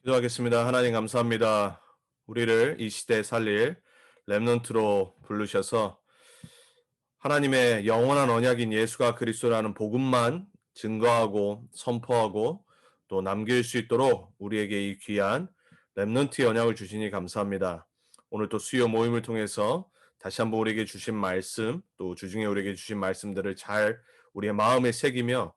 기도하겠습니다. 하나님 감사합니다. 우리를 이 시대에 살릴 렘넌트로 부르셔서 하나님의 영원한 언약인 예수가 그리스도라는 복음만 증거하고 선포하고 또 남길 수 있도록 우리에게 이 귀한 렘넌트의 언약을 주시니 감사합니다. 오늘 또 수요 모임을 통해서 다시 한번 우리에게 주신 말씀, 또 주중에 우리에게 주신 말씀들을 잘 우리의 마음에 새기며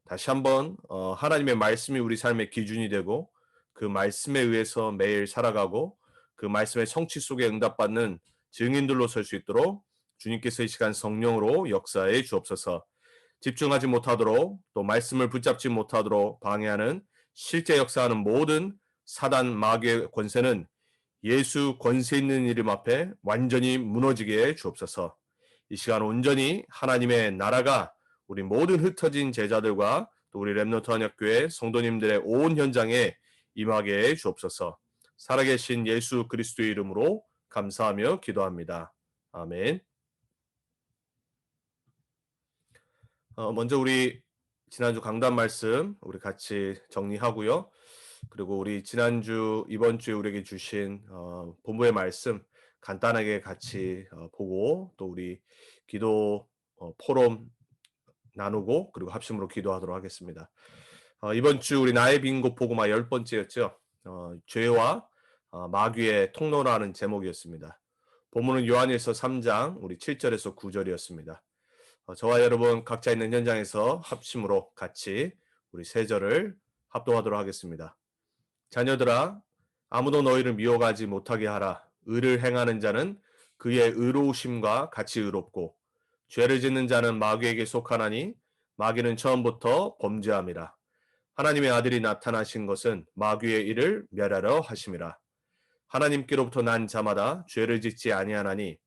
다시 한번 하나님의 말씀이 우리 삶의 기준이 되고 그 말씀에 의해서 매일 살아가고 그 말씀의 성취 속에 응답받는 증인들로 설 수 있도록 주님께서 이 시간 성령으로 역사해 주옵소서. 집중하지 못하도록 또 말씀을 붙잡지 못하도록 방해하는 실제 역사하는 모든 사단 마귀의 권세는 예수 권세 있는 이름 앞에 완전히 무너지게 해 주옵소서. 이 시간 온전히 하나님의 나라가 우리 모든 흩어진 제자들과 또 우리 렘넌트 언약교회 성도님들의 온 현장에 임하게 해 주옵소서. 살아계신 예수 그리스도의 이름으로 감사하며 기도합니다. 아멘. 먼저 우리 지난주 강단 말씀 우리 같이 정리하고요. 그리고 우리 지난주 이번 주에 우리에게 주신 본부의 말씀 간단하게 같이 보고 또 우리 기도 포럼 나누고 그리고 합심으로 기도하도록 하겠습니다. 이번 주 우리 나의 빈곳 복음화 10번째였죠. 죄와 마귀의 통로라는 제목이었습니다. 본문은 요한일서 3장 우리 7절에서 9절이었습니다. 저와 여러분 각자 있는 현장에서 합심으로 같이 우리 세 절을 합독하도록 하겠습니다. 자녀들아, 아무도 너희를 미워하지 못하게 하라. 의를 행하는 자는 그의 의로우심과 같이 의롭고 죄를 짓는 자는 마귀에게 속하나니 마귀는 처음부터 범죄함이라. 하나님의 아들이 나타나신 것은 마귀의 일을 멸하려 하심이라. 하나님께로부터 난 자마다 죄를 짓지 아니하나니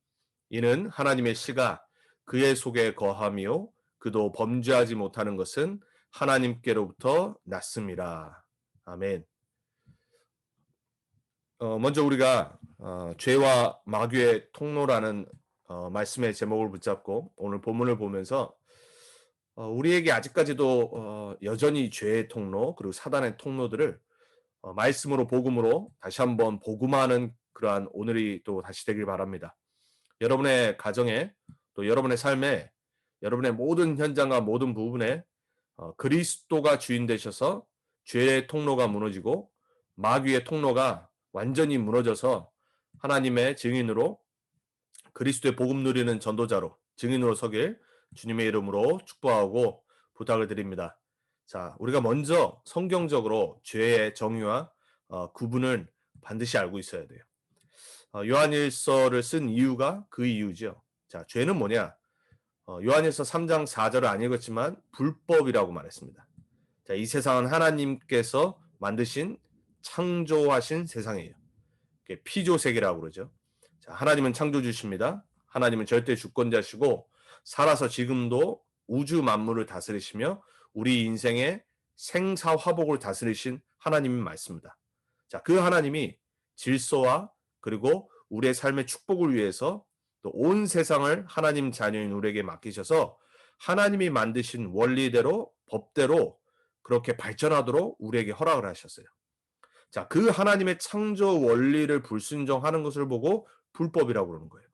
이는 하나님의 씨가 그의 속에 거함이요 그도 범죄하지 못하는 것은 하나님께로부터 났음이라. 아멘. 먼저 우리가 죄와 마귀의 통로라는 말씀의 제목을 붙잡고 오늘 본문을 보면서 우리에게 아직까지도 여전히 죄의 통로 그리고 사단의 통로들을 말씀으로 복음으로 다시 한번 복음하는 그러한 오늘이 또 다시 되길 바랍니다. 여러분의 가정에 또 여러분의 삶에 여러분의 모든 현장과 모든 부분에 그리스도가 주인 되셔서 죄의 통로가 무너지고 마귀의 통로가 완전히 무너져서 하나님의 증인으로 그리스도의 복음 누리는 전도자로 증인으로 서길 주님의 이름으로 축복하고 부탁을 드립니다. 자, 우리가 먼저 성경적으로 죄의 정의와 구분을 반드시 알고 있어야 돼요. 요한일서를 쓴 이유가 그 이유죠. 자, 죄는 뭐냐? 요한일서 3장 4절을 안 읽었지만 불법이라고 말했습니다. 자, 이 세상은 하나님께서 만드신 창조하신 세상이에요. 피조세계라고 그러죠. 자, 하나님은 창조주십니다. 하나님은 절대 주권자시고 살아서 지금도 우주 만물을 다스리시며 우리 인생의 생사화복을 다스리신 하나님이 맞습니다. 자, 그 하나님이 질서와 그리고 우리의 삶의 축복을 위해서 또 온 세상을 하나님 자녀인 우리에게 맡기셔서 하나님이 만드신 원리대로 법대로 그렇게 발전하도록 우리에게 허락을 하셨어요. 자, 그 하나님의 창조 원리를 불순종하는 것을 보고 불법이라고 그러는 거예요.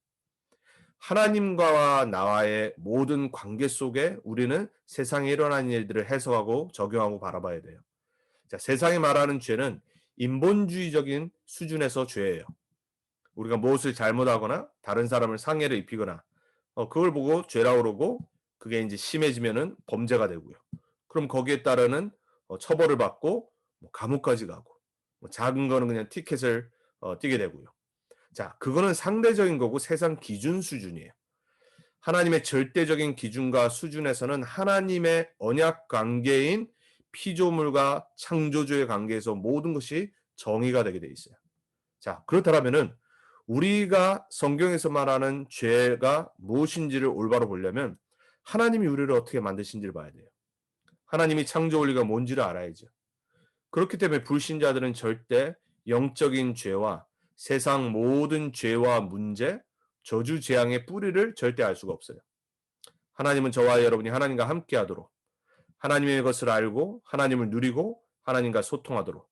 하나님과 나와의 모든 관계 속에 우리는 세상에 일어나는 일들을 해석하고 적용하고 바라봐야 돼요. 자, 세상이 말하는 죄는 인본주의적인 수준에서 죄예요. 우리가 무엇을 잘못하거나 다른 사람을 상해를 입히거나 그걸 보고 죄라고 그러고 그게 이제 심해지면은 범죄가 되고요. 그럼 거기에 따르는 처벌을 받고 감옥까지 가고 작은 거는 그냥 티켓을 띄게 되고요. 자, 그거는 상대적인 거고 세상 기준 수준이에요. 하나님의 절대적인 기준과 수준에서는 하나님의 언약 관계인 피조물과 창조주의 관계에서 모든 것이 정의가 되게 돼 있어요. 자, 그렇다면은 우리가 성경에서 말하는 죄가 무엇인지를 올바로 보려면 하나님이 우리를 어떻게 만드신지를 봐야 돼요. 하나님이 창조 원리가 뭔지를 알아야죠. 그렇기 때문에 불신자들은 절대 영적인 죄와 세상 모든 죄와 문제, 저주 재앙의 뿌리를 절대 알 수가 없어요. 하나님은 저와 여러분이 하나님과 함께하도록 하나님의 것을 알고 하나님을 누리고 하나님과 소통하도록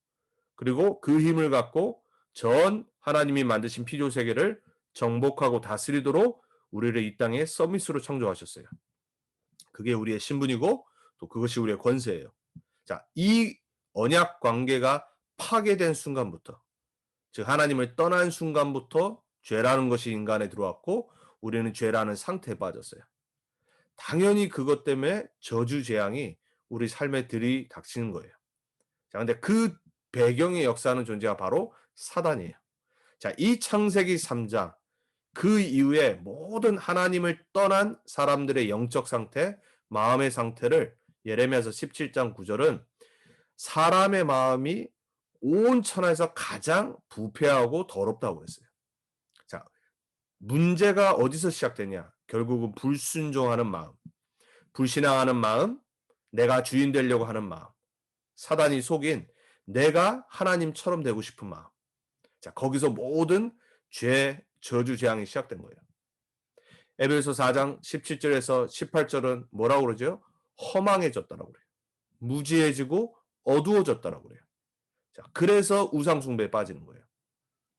그리고 그 힘을 갖고 전 하나님이 만드신 피조 세계를 정복하고 다스리도록 우리를 이 땅에 서밋으로 창조하셨어요. 그게 우리의 신분이고 또 그것이 우리의 권세예요. 자, 이 언약 관계가 파괴된 순간부터, 즉 하나님을 떠난 순간부터 죄라는 것이 인간에 들어왔고 우리는 죄라는 상태에 빠졌어요. 당연히 그것 때문에 저주 재앙이 우리 삶에 들이닥치는 거예요. 자, 근데 그 배경의 역사하는 존재가 바로 사단이에요. 자, 이 창세기 3장, 그 이후에 모든 하나님을 떠난 사람들의 영적 상태, 마음의 상태를 예레미야서 17장 9절은 사람의 마음이 온 천하에서 가장 부패하고 더럽다고 했어요. 자, 문제가 어디서 시작되냐? 결국은 불순종하는 마음, 불신앙하는 마음, 내가 주인 되려고 하는 마음, 사단이 속인 내가 하나님처럼 되고 싶은 마음. 자, 거기서 모든 죄, 저주, 재앙이 시작된 거예요. 에베소 4장 17절에서 18절은 뭐라고 그러죠? 허망해졌다라고 그래요. 무지해지고 어두워졌다라고 그래요. 자, 그래서 우상 숭배에 빠지는 거예요.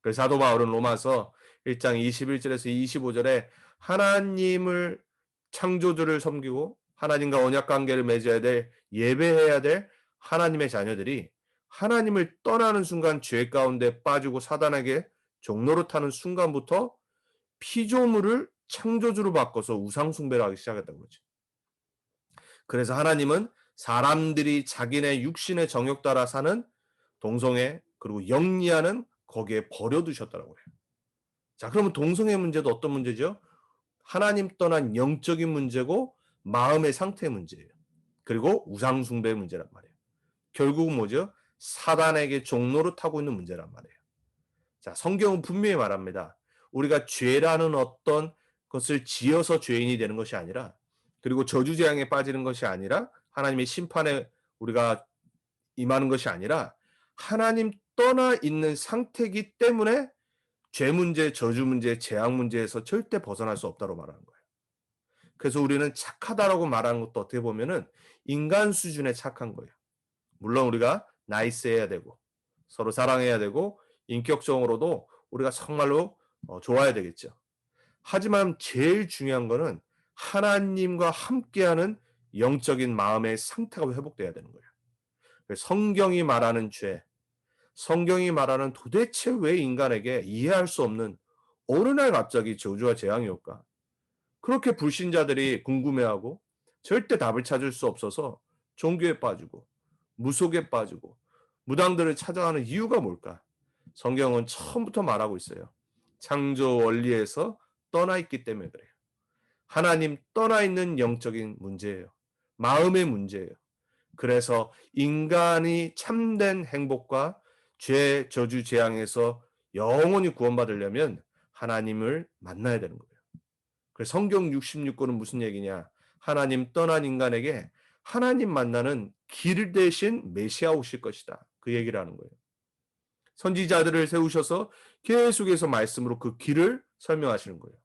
그래서 사도 바울은 로마서 1장 21절에서 25절에 하나님을 창조주를 섬기고 하나님과 언약 관계를 맺어야 될, 예배해야 될 하나님의 자녀들이 하나님을 떠나는 순간 죄 가운데 빠지고 사단에게 종로로 타는 순간부터 피조물을 창조주로 바꿔서 우상 숭배를 하기 시작했다고 그러죠. 그래서 하나님은 사람들이 자기네 육신의 정욕 따라 사는 동성애 그리고 영리하는 거기에 버려두셨다라고 해요. 자, 그러면 동성애 문제도 어떤 문제죠? 하나님 떠난 영적인 문제고 마음의 상태의 문제예요. 그리고 우상 숭배의 문제란 말이에요. 결국은 뭐죠? 사단에게 종로를 타고 있는 문제란 말이에요. 자, 성경은 분명히 말합니다. 우리가 죄라는 어떤 것을 지어서 죄인이 되는 것이 아니라, 그리고 저주재앙에 빠지는 것이 아니라, 하나님의 심판에 우리가 임하는 것이 아니라 하나님 떠나 있는 상태이기 때문에 죄 문제, 저주 문제, 재앙 문제에서 절대 벗어날 수 없다고 말하는 거예요. 그래서 우리는 착하다라고 말하는 것도 어떻게 보면은 인간 수준의 착한 거예요. 물론 우리가 나이스해야 되고 서로 사랑해야 되고 인격적으로도 우리가 정말로 좋아야 되겠죠. 하지만 제일 중요한 거는 하나님과 함께하는 영적인 마음의 상태가 회복돼야 되는 거예요. 성경이 말하는 죄, 성경이 말하는 도대체 왜 인간에게 이해할 수 없는 어느 날 갑자기 저주와 재앙이 올까? 그렇게 불신자들이 궁금해하고 절대 답을 찾을 수 없어서 종교에 빠지고 무속에 빠지고 무당들을 찾아가는 이유가 뭘까? 성경은 처음부터 말하고 있어요. 창조 원리에서 떠나 있기 때문에 그래요. 하나님 떠나 있는 영적인 문제예요. 마음의 문제예요. 그래서 인간이 참된 행복과 죄, 저주, 재앙에서 영원히 구원받으려면 하나님을 만나야 되는 거예요. 그래서 성경 66권은 무슨 얘기냐? 하나님 떠난 인간에게 하나님 만나는 길 대신 메시아 오실 것이다. 그 얘기를 하는 거예요. 선지자들을 세우셔서 계속해서 말씀으로 그 길을 설명하시는 거예요.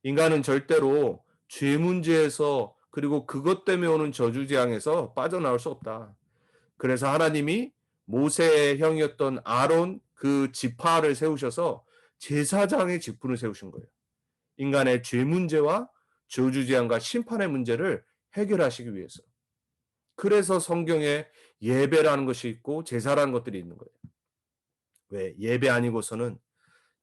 인간은 절대로 죄 문제에서 그리고 그것 때문에 오는 저주재앙에서 빠져나올 수 없다. 그래서 하나님이 모세의 형이었던 아론 그 지파를 세우셔서 제사장의 직분을 세우신 거예요. 인간의 죄 문제와 저주재앙과 심판의 문제를 해결하시기 위해서. 그래서 성경에 예배라는 것이 있고 제사라는 것들이 있는 거예요. 왜? 예배 아니고서는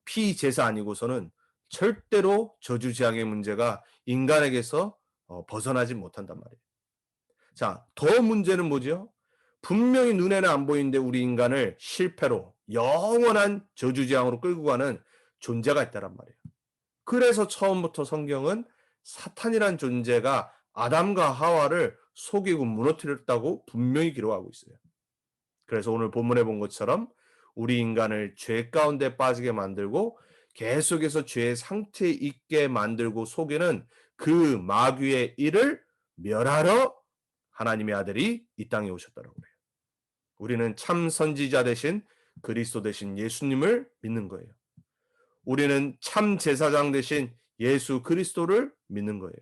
피제사 아니고서는 절대로 저주재앙의 문제가 인간에게서 벗어나지 못한단 말이에요. 자, 더 문제는 뭐죠? 분명히 눈에는 안 보이는데 우리 인간을 실패로 영원한 저주재앙으로 끌고 가는 존재가 있다란 말이에요. 그래서 처음부터 성경은 사탄이란 존재가 아담과 하와를 속이고 무너뜨렸다고 분명히 기록하고 있어요. 그래서 오늘 본문에 본 것처럼 우리 인간을 죄 가운데 빠지게 만들고 계속해서 죄의 상태에 있게 만들고 속이는 그 마귀의 일을 멸하러 하나님의 아들이 이 땅에 오셨다고 해요. 우리는 참 선지자 되신 그리스도 되신 예수님을 믿는 거예요. 우리는 참 제사장 되신 예수 그리스도를 믿는 거예요.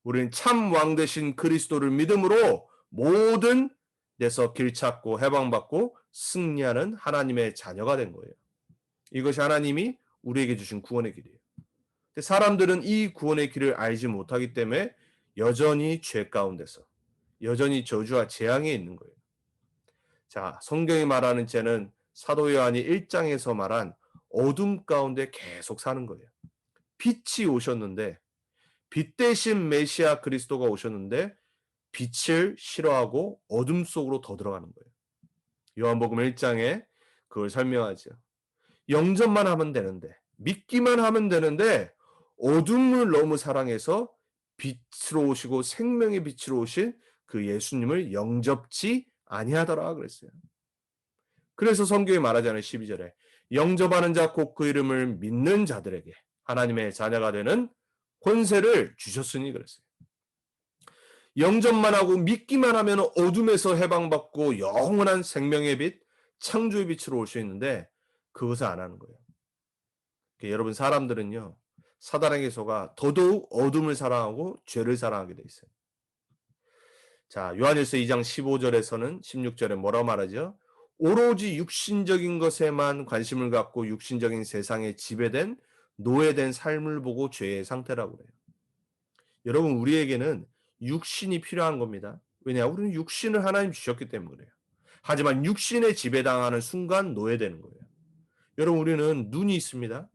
우리는 참 왕 되신 그리스도를 믿음으로 모든 돼서 길 찾고 해방받고 승리하는 하나님의 자녀가 된 거예요. 이것이 하나님이 우리에게 주신 구원의 길이에요. 근데 사람들은 이 구원의 길을 알지 못하기 때문에 여전히 죄 가운데서 여전히 저주와 재앙에 있는 거예요. 자, 성경이 말하는 죄는 사도 요한이 1장에서 말한 어둠 가운데 계속 사는 거예요. 빛이 오셨는데 빛 대신 메시아 그리스도가 오셨는데 빛을 싫어하고 어둠 속으로 더 들어가는 거예요. 요한복음 1장에 그걸 설명하죠. 영접만 하면 되는데 믿기만 하면 되는데 어둠을 너무 사랑해서 빛으로 오시고 생명의 빛으로 오신 그 예수님을 영접지 아니하더라 그랬어요. 그래서 성경이 말하잖아요. 12절에 영접하는 자 곧 그 이름을 믿는 자들에게 하나님의 자녀가 되는 권세를 주셨으니 그랬어요. 영접만 하고 믿기만 하면 어둠에서 해방받고 영원한 생명의 빛, 창조의 빛으로 올 수 있는데 그것을 안 하는 거예요. 여러분 사람들은요. 사단에게 속아 더더욱 어둠을 사랑하고 죄를 사랑하게 돼 있어요. 자, 요한일서 2장 15절에서는 16절에 뭐라고 말하죠? 오로지 육신적인 것에만 관심을 갖고 육신적인 세상에 지배된 노예된 삶을 보고 죄의 상태라고 그래요. 여러분 우리에게는 육신이 필요한 겁니다. 왜냐? 우리는 육신을 하나님 주셨기 때문에 그래요. 하지만 육신에 지배당하는 순간 노예되는 거예요. 여러분 우리는 눈이 있습니다.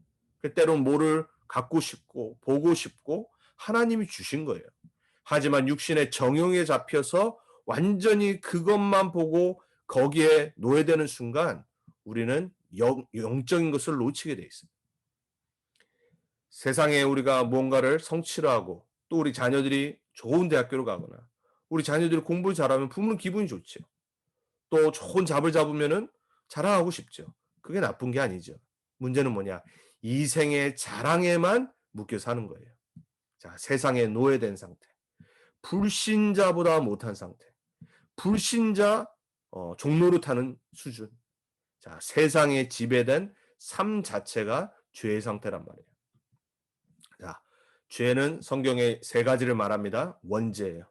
때론 뭐를 갖고 싶고 보고 싶고 하나님이 주신 거예요. 하지만 육신의 정욕에 잡혀서 완전히 그것만 보고 거기에 노예되는 순간 우리는 영적인 것을 놓치게 돼 있어요. 세상에 우리가 뭔가를 성취를 하고 또 우리 자녀들이 좋은 대학교를 가거나 우리 자녀들이 공부를 잘하면 부모는 기분이 좋죠. 또 좋은 잡을 잡으면은 자랑하고 싶죠. 그게 나쁜 게 아니죠. 문제는 뭐냐? 이 생의 자랑에만 묶여 사는 거예요. 자, 세상에 노예된 상태. 불신자보다 못한 상태. 불신자 종로를 타는 수준. 자, 세상에 지배된 삶 자체가 죄의 상태란 말이에요. 자, 죄는 성경에 세 가지를 말합니다. 원죄예요.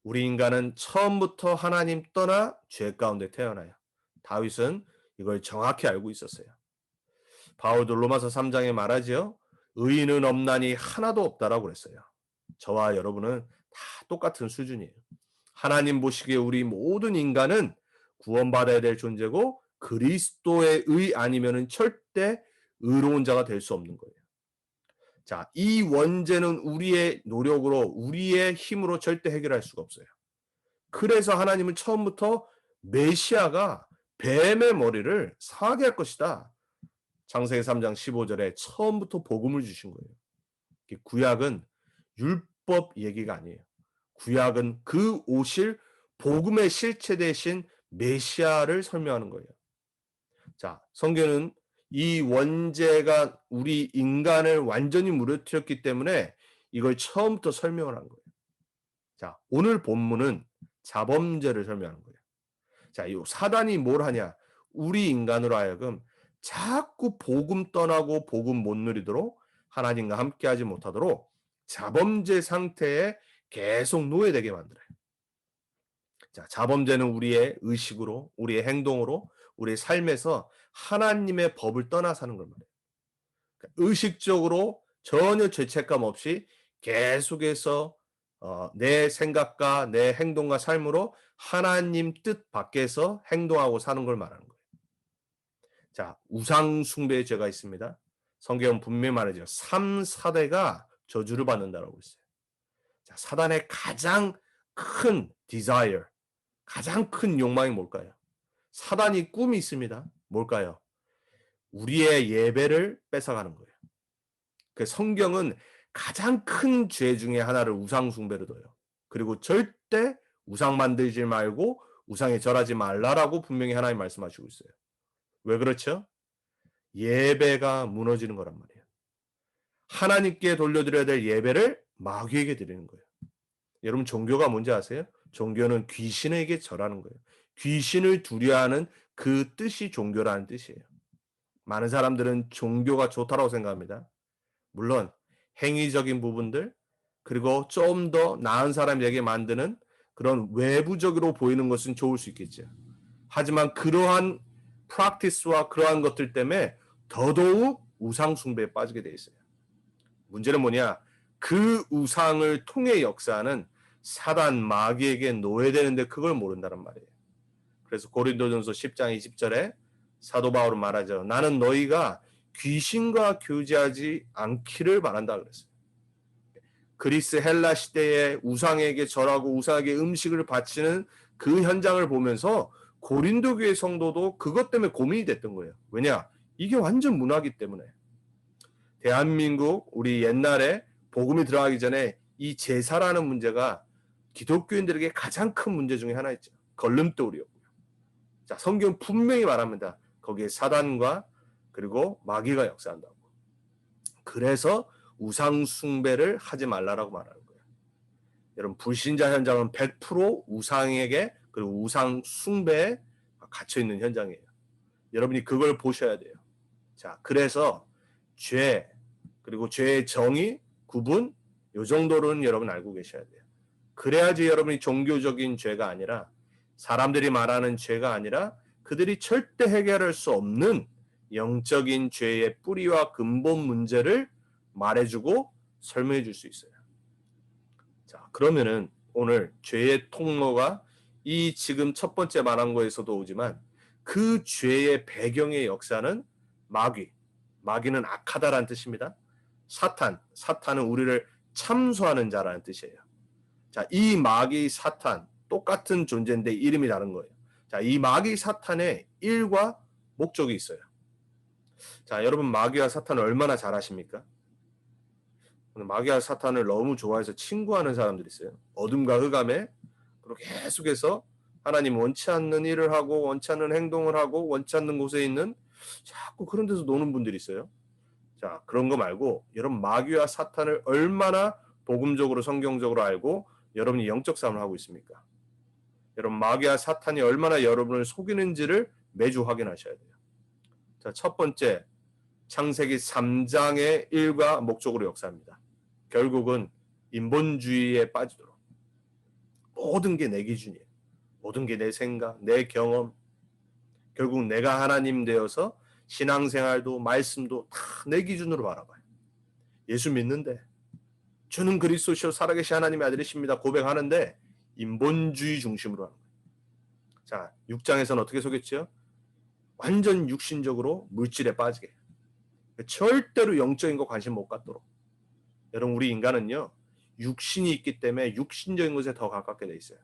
우리 인간은 처음부터 하나님 떠나 죄 가운데 태어나요. 다윗은 이걸 정확히 알고 있었어요. 바울도 로마서 3장에 말하지요. 의인은 없나니 하나도 없다라고 그랬어요. 저와 여러분은 다 똑같은 수준이에요. 하나님 보시기에 우리 모든 인간은 구원받아야 될 존재고 그리스도의 의 아니면은 절대 의로운 자가 될 수 없는 거예요. 자, 이 원죄는 우리의 노력으로 우리의 힘으로 절대 해결할 수가 없어요. 그래서 하나님은 처음부터 메시아가 뱀의 머리를 상하게 할 것이다. 창세기 3장 15절에 처음부터 복음을 주신 거예요. 구약은 율법 얘기가 아니에요. 구약은 그 오실 복음의 실체 대신 메시아를 설명하는 거예요. 자, 성경은 이 원죄가 우리 인간을 완전히 무너뜨렸기 때문에 이걸 처음부터 설명을 한 거예요. 자, 오늘 본문은 자범죄를 설명하는 거예요. 자, 이 사단이 뭘 하냐? 우리 인간으로 하여금 자꾸 복음 떠나고 복음 못 누리도록 하나님과 함께하지 못하도록 자범죄 상태에 계속 노예되게 만들어요. 자, 자범죄는 우리의 의식으로, 우리의 행동으로, 우리의 삶에서 하나님의 법을 떠나 사는 걸 말해요. 그러니까 의식적으로 전혀 죄책감 없이 계속해서 내 생각과 내 행동과 삶으로 하나님 뜻 밖에서 행동하고 사는 걸 말하는 거예요. 자, 우상 숭배의 죄가 있습니다. 성경은 분명히 말하죠. 3사대가 저주를 받는다라고 했어요. 자, 사단의 가장 큰 desire, 가장 큰 욕망이 뭘까요? 사단이 꿈이 있습니다. 뭘까요? 우리의 예배를 뺏어가는 거예요. 그 성경은 가장 큰 죄 중에 하나를 우상 숭배로 둬요. 그리고 절대 우상 만들지 말고 우상에 절하지 말라라고 분명히 하나님 말씀하시고 있어요. 왜 그렇죠? 예배가 무너지는 거란 말이에요. 하나님께 돌려드려야 될 예배를 마귀에게 드리는 거예요. 여러분 종교가 뭔지 아세요? 종교는 귀신에게 절하는 거예요. 귀신을 두려워하는 그 뜻이 종교라는 뜻이에요. 많은 사람들은 종교가 좋다고 생각합니다. 물론 행위적인 부분들 그리고 좀 더 나은 사람에게 만드는 그런 외부적으로 보이는 것은 좋을 수 있겠죠. 하지만 그러한 프랙티스와 그러한 것들 때문에 더더욱 우상 숭배에 빠지게 돼 있어요. 문제는 뭐냐? 그 우상을 통해 역사하는 사단 마귀에게 노예되는데 그걸 모른다는 말이에요. 그래서 고린도전서 10장 20절에 사도 바울은 말하죠. 나는 너희가 귀신과 교제하지 않기를 바란다 그랬어요. 그리스 헬라 시대에 우상에게 절하고 우상에게 음식을 바치는 그 현장을 보면서 고린도 교회 성도도 그것 때문에 고민이 됐던 거예요. 왜냐? 이게 완전 문화기 때문에. 대한민국 우리 옛날에 복음이 들어가기 전에 이 제사라는 문제가 기독교인들에게 가장 큰 문제 중에 하나였죠. 걸림돌이었고요. 자, 성경 분명히 말합니다. 거기에 사단과 그리고 마귀가 역사한다고. 그래서 우상 숭배를 하지 말라라고 말하는 거예요. 여러분 불신자 현장은 100% 우상에게 그리고 우상 숭배에 갇혀 있는 현장이에요. 여러분이 그걸 보셔야 돼요. 자, 그래서 죄 그리고 죄의 정의 구분 요 정도로는 여러분 알고 계셔야 돼요. 그래야지 여러분이 종교적인 죄가 아니라 사람들이 말하는 죄가 아니라 그들이 절대 해결할 수 없는 영적인 죄의 뿌리와 근본 문제를 말해주고 설명해 줄 수 있어요. 자, 그러면은 오늘 죄의 통로가 이 지금 첫 번째 말한 거에서도 오지만 그 죄의 배경의 역사는 마귀. 마귀는 악하다라는 뜻입니다. 사탄은 우리를 참소하는 자라는 뜻이에요. 자, 이 마귀 사탄 똑같은 존재인데 이름이 다른 거예요. 자, 이 마귀 사탄의 일과 목적이 있어요. 자, 여러분 마귀와 사탄을 얼마나 잘 아십니까? 마귀와 사탄을 너무 좋아해서 친구하는 사람들이 있어요. 어둠과 흑암에 그리고 계속해서 하나님 원치 않는 일을 하고 원치 않는 행동을 하고 원치 않는 곳에 있는 자꾸 그런 데서 노는 분들이 있어요. 자, 그런 거 말고 여러분 마귀와 사탄을 얼마나 복음적으로 성경적으로 알고 여러분이 영적 싸움을 하고 있습니까? 여러분 마귀와 사탄이 얼마나 여러분을 속이는지를 매주 확인하셔야 돼요. 자, 첫 번째 창세기 3장의 일과 목적으로 역사합니다. 결국은 인본주의에 빠지도록 모든 게 내 기준이에요. 모든 게 내 생각, 내 경험. 결국 내가 하나님 되어서 신앙생활도 말씀도 다 내 기준으로 바라봐요. 예수 믿는데 주는 그리스도시요 살아계신 하나님의 아들이십니다 고백하는데 인본주의 중심으로 하는 거예요. 자, 6장에서는 어떻게 속였죠? 완전 육신적으로 물질에 빠지게. 절대로 영적인 거 관심 못 갖도록. 여러분 우리 인간은요. 육신이 있기 때문에 육신적인 것에 더 가깝게 돼 있어요.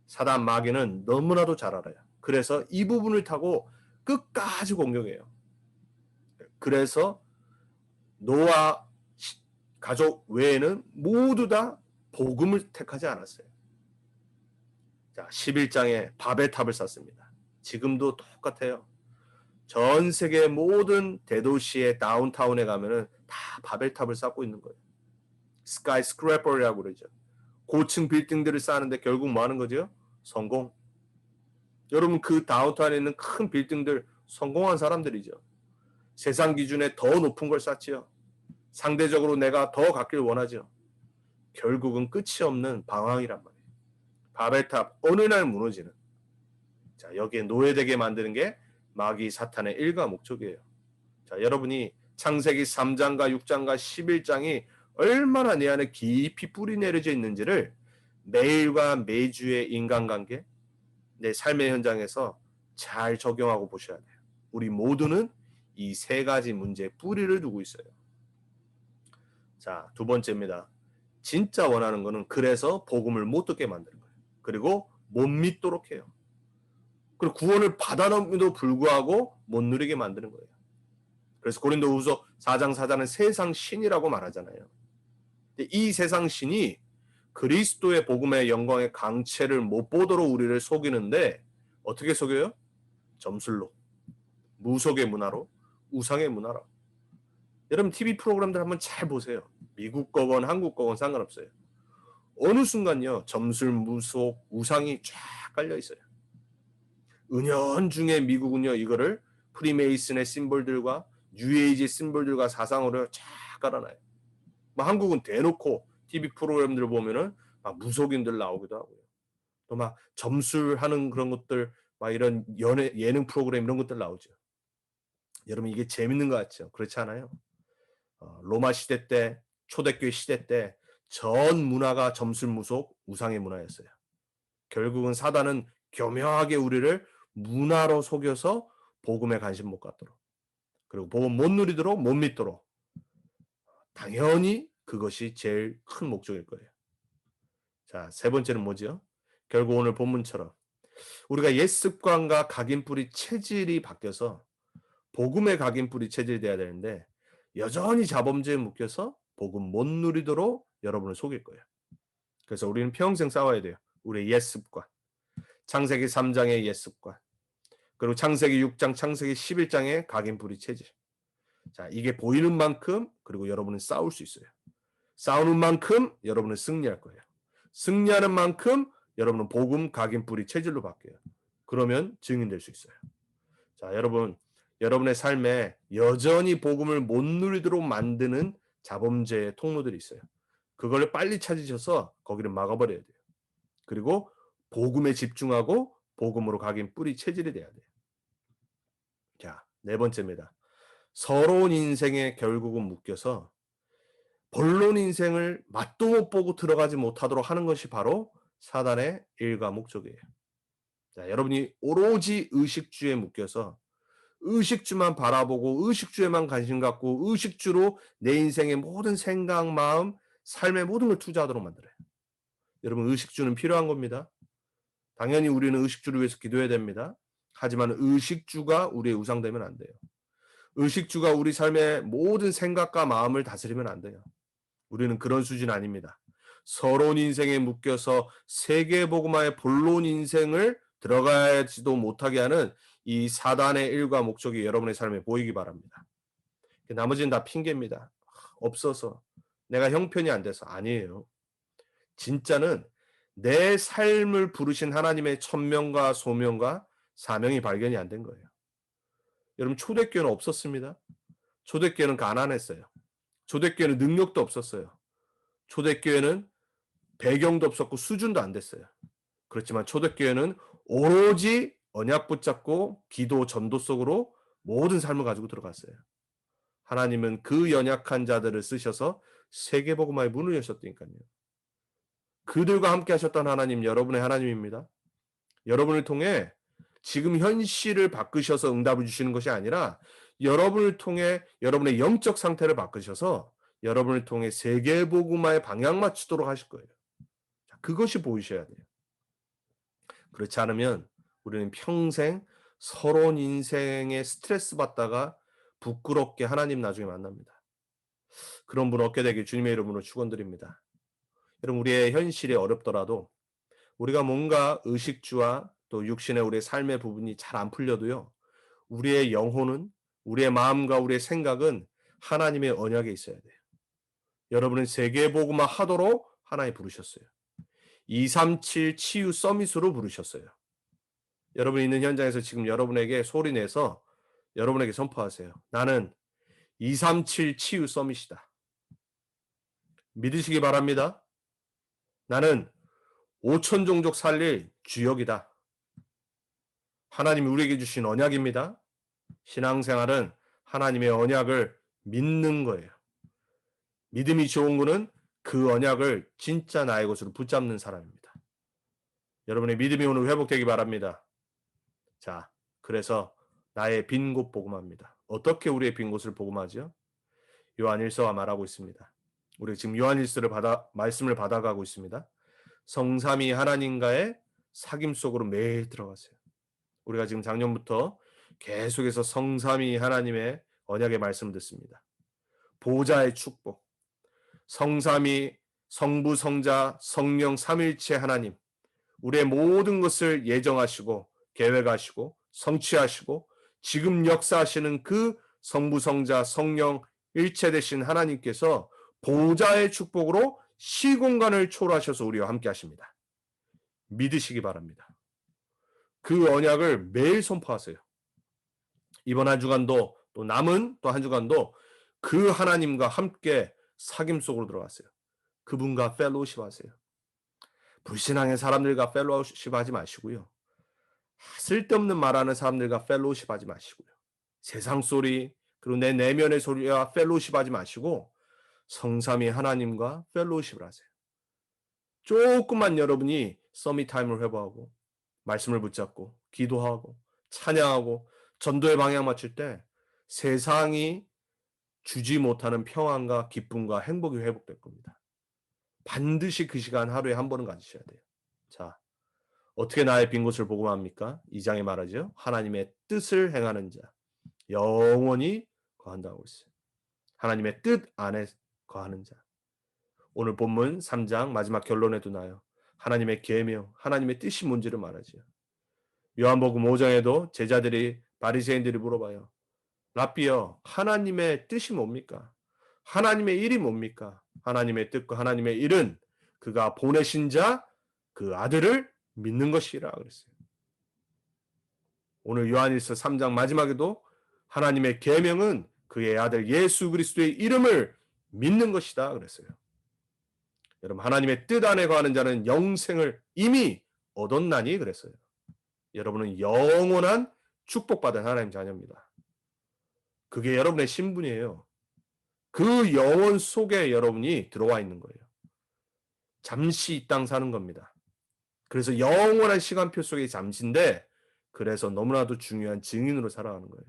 사단 마귀는 너무나도 잘 알아요. 그래서 이 부분을 타고 끝까지 공격해요. 그래서 노아 가족 외에는 모두 다 복음을 택하지 않았어요. 자, 11장에 바벨탑을 쌓습니다. 지금도 똑같아요. 전 세계 모든 대도시의 다운타운에 가면은 다 바벨탑을 쌓고 있는 거예요. 스카이스크래퍼라고 그러죠. 고층 빌딩들을 쌓는데 결국 뭐 하는 거죠? 성공. 여러분 그 다운타운에 있는 큰 빌딩들 성공한 사람들이죠. 세상 기준에 더 높은 걸 쌓지요. 상대적으로 내가 더 갖길 원하죠. 결국은 끝이 없는 방황이란 말이에요. 바벨탑 어느 날 무너지는. 자, 여기에 노예되게 만드는 게 마귀 사탄의 일과 목적이에요. 자, 여러분이 창세기 3장과 6장과 11장이 얼마나 내 안에 깊이 뿌리 내려져 있는지를 매일과 매주의 인간관계, 내 삶의 현장에서 잘 적용하고 보셔야 돼요. 우리 모두는 이 세 가지 문제에 뿌리를 두고 있어요. 자, 두 번째입니다. 진짜 원하는 거는 그래서 복음을 못 듣게 만드는 거예요. 그리고 못 믿도록 해요. 그리고 구원을 받아넘음에도 불구하고 못 누리게 만드는 거예요. 그래서 고린도후서 4장 4장은 세상 신이라고 말하잖아요. 이 세상 신이 그리스도의 복음의 영광의 강체를 못 보도록 우리를 속이는데 어떻게 속여요? 점술로, 무속의 문화로, 우상의 문화로. 여러분 TV 프로그램들 한번 잘 보세요. 미국 거건 한국 거건 상관없어요. 어느 순간요 점술, 무속, 우상이 쫙 깔려 있어요. 은연중에 미국은요 이거를 프리메이슨의 심볼들과 뉴에이지 심볼들과 사상으로 쫙 깔아놔요. 뭐 한국은 대놓고 TV 프로그램들 보면은 막 무속인들 나오기도 하고요. 또 막 점술하는 그런 것들, 막 이런 예능 프로그램 이런 것들 나오죠. 여러분 이게 재밌는 것 같죠? 그렇지 않아요? 로마 시대 때, 초대교회 시대 때 전 문화가 점술무속 우상의 문화였어요. 결국은 사단은 교묘하게 우리를 문화로 속여서 복음에 관심 못 갖도록, 그리고 복음 못 누리도록, 못 믿도록, 당연히 그것이 제일 큰 목적일 거예요. 자, 세 번째는 뭐죠? 결국 오늘 본문처럼 우리가 옛 습관과 각인뿌리 체질이 바뀌어서 복음의 각인뿌리 체질이 돼야 되는데 여전히 자범죄에 묶여서 복음 못 누리도록 여러분을 속일 거예요. 그래서 우리는 평생 싸워야 돼요. 우리의 옛 습관. 창세기 3장의 옛 습관. 그리고 창세기 6장, 창세기 11장의 각인뿌리 체질. 자, 이게 보이는 만큼 그리고 여러분은 싸울 수 있어요. 싸우는 만큼 여러분은 승리할 거예요. 승리하는 만큼 여러분은 복음 각인뿌리 체질로 바뀌어요. 그러면 증인될 수 있어요. 자, 여러분, 여러분의 삶에 여전히 복음을 못 누리도록 만드는 자범죄의 통로들이 있어요. 그걸 빨리 찾으셔서 거기를 막아버려야 돼요. 그리고 복음에 집중하고 복음으로 각인뿌리 체질이 돼야 돼요. 자, 네 번째입니다. 서러운 인생에 결국은 묶여서 본론 인생을 맛도 못 보고 들어가지 못하도록 하는 것이 바로 사단의 일과 목적이에요. 자, 여러분이 오로지 의식주에 묶여서 의식주만 바라보고 의식주에만 관심 갖고 의식주로 내 인생의 모든 생각, 마음, 삶의 모든 걸 투자하도록 만들어요. 여러분 의식주는 필요한 겁니다. 당연히 우리는 의식주를 위해서 기도해야 됩니다. 하지만 의식주가 우리의 우상되면 안 돼요. 의식주가 우리 삶의 모든 생각과 마음을 다스리면 안 돼요. 우리는 그런 수준 아닙니다. 서러운 인생에 묶여서 세계복음화의 본론 인생을 들어가지도 못하게 하는 이 사단의 일과 목적이 여러분의 삶에 보이기 바랍니다. 나머지는 다 핑계입니다. 없어서, 내가 형편이 안 돼서. 아니에요. 진짜는 내 삶을 부르신 하나님의 천명과 소명과 사명이 발견이 안 된 거예요. 여러분 초대교회는 없었습니다. 초대교회는 가난했어요. 초대교회는 능력도 없었어요. 초대교회는 배경도 없었고 수준도 안 됐어요. 그렇지만 초대교회는 오로지 언약 붙잡고 기도 전도 속으로 모든 삶을 가지고 들어갔어요. 하나님은 그 연약한 자들을 쓰셔서 세계복음화의 문을 여셨다니까요. 그들과 함께 하셨던 하나님, 여러분의 하나님입니다. 여러분을 통해 지금 현실을 바꾸셔서 응답을 주시는 것이 아니라 여러분을 통해 여러분의 영적 상태를 바꾸셔서 여러분을 통해 세계복음화의 방향 맞추도록 하실 거예요. 그것이 보이셔야 돼요. 그렇지 않으면 우리는 평생 서러운 인생에 스트레스 받다가 부끄럽게 하나님 나중에 만납니다. 그런 분 얻게 되길 주님의 이름으로 축원드립니다. 여러분 우리의 현실이 어렵더라도 우리가 뭔가 의식주와 또 육신의 우리의 삶의 부분이 잘 안 풀려도요. 우리의 영혼은, 우리의 마음과 우리의 생각은 하나님의 언약에 있어야 돼요. 여러분은 세계복음화 하도록 하나님 부르셨어요. 237 치유 서밋으로 부르셨어요. 여러분 있는 현장에서 지금 여러분에게 소리내서 여러분에게 선포하세요. 나는 237 치유 서밋이다. 믿으시기 바랍니다. 나는 5천 종족 살릴 주역이다. 하나님이 우리에게 주신 언약입니다. 신앙생활은 하나님의 언약을 믿는 거예요. 믿음이 좋은 거는 그 언약을 진짜 나의 것으로 붙잡는 사람입니다. 여러분의 믿음이 오늘 회복되기 바랍니다. 자, 그래서 나의 빈 곳 복음합니다. 어떻게 우리의 빈 곳을 복음하죠? 요한일서가 말하고 있습니다. 우리 지금 요한일서를 말씀을 받아가고 있습니다. 성삼위 하나님과의 사귐 속으로 매일 들어가세요. 우리가 지금 작년부터 계속해서 성삼위 하나님의 언약의 말씀을 듣습니다. 보좌의 축복, 성삼위, 성부, 성자, 성령 삼일체 하나님, 우리의 모든 것을 예정하시고 계획하시고 성취하시고 지금 역사하시는 그 성부, 성자, 성령 일체 되신 하나님께서 보좌의 축복으로 시공간을 초월하셔서 우리와 함께 하십니다. 믿으시기 바랍니다. 그 언약을 매일 선포하세요. 이번 한 주간도 또 남은 또 한 주간도 그 하나님과 함께 사귐 속으로 들어갔어요. 그분과 펠로우십 하세요. 불신앙의 사람들과 펠로우십 하지 마시고요. 쓸데없는 말하는 사람들과 펠로우십 하지 마시고요. 세상 소리, 그리고 내 내면의 소리와 펠로우십 하지 마시고 성삼위 하나님과 펠로우십을 하세요. 조금만 여러분이 서밋 타임을 회복하고 말씀을 붙잡고 기도하고 찬양하고 전도의 방향 맞출 때 세상이 주지 못하는 평안과 기쁨과 행복이 회복될 겁니다. 반드시 그 시간 하루에 한 번은 가지셔야 돼요. 자, 어떻게 나의 빈 곳을 복음합니까? 2장에 말하죠. 하나님의 뜻을 행하는 자 영원히 거한다고 했어요. 하나님의 뜻 안에 거하는 자. 오늘 본문 3장 마지막 결론에도 나요. 하나님의 계명, 하나님의 뜻이 뭔지를 말하죠. 요한복음 5장에도 제자들이 바리새인들이 물어봐요. 랍비여, 하나님의 뜻이 뭡니까? 하나님의 일이 뭡니까? 하나님의 뜻과 하나님의 일은 그가 보내신 자, 그 아들을 믿는 것이라 그랬어요. 오늘 요한일서 3장 마지막에도 하나님의 계명은 그의 아들 예수 그리스도의 이름을 믿는 것이다 그랬어요. 여러분, 하나님의 뜻 안에 거하는 자는 영생을 이미 얻었나니 그랬어요. 여러분은 영원한 축복받은 하나님 자녀입니다. 그게 여러분의 신분이에요. 그 영혼 속에 여러분이 들어와 있는 거예요. 잠시 이 땅 사는 겁니다. 그래서 영원한 시간표 속에 잠시인데 그래서 너무나도 중요한 증인으로 살아가는 거예요.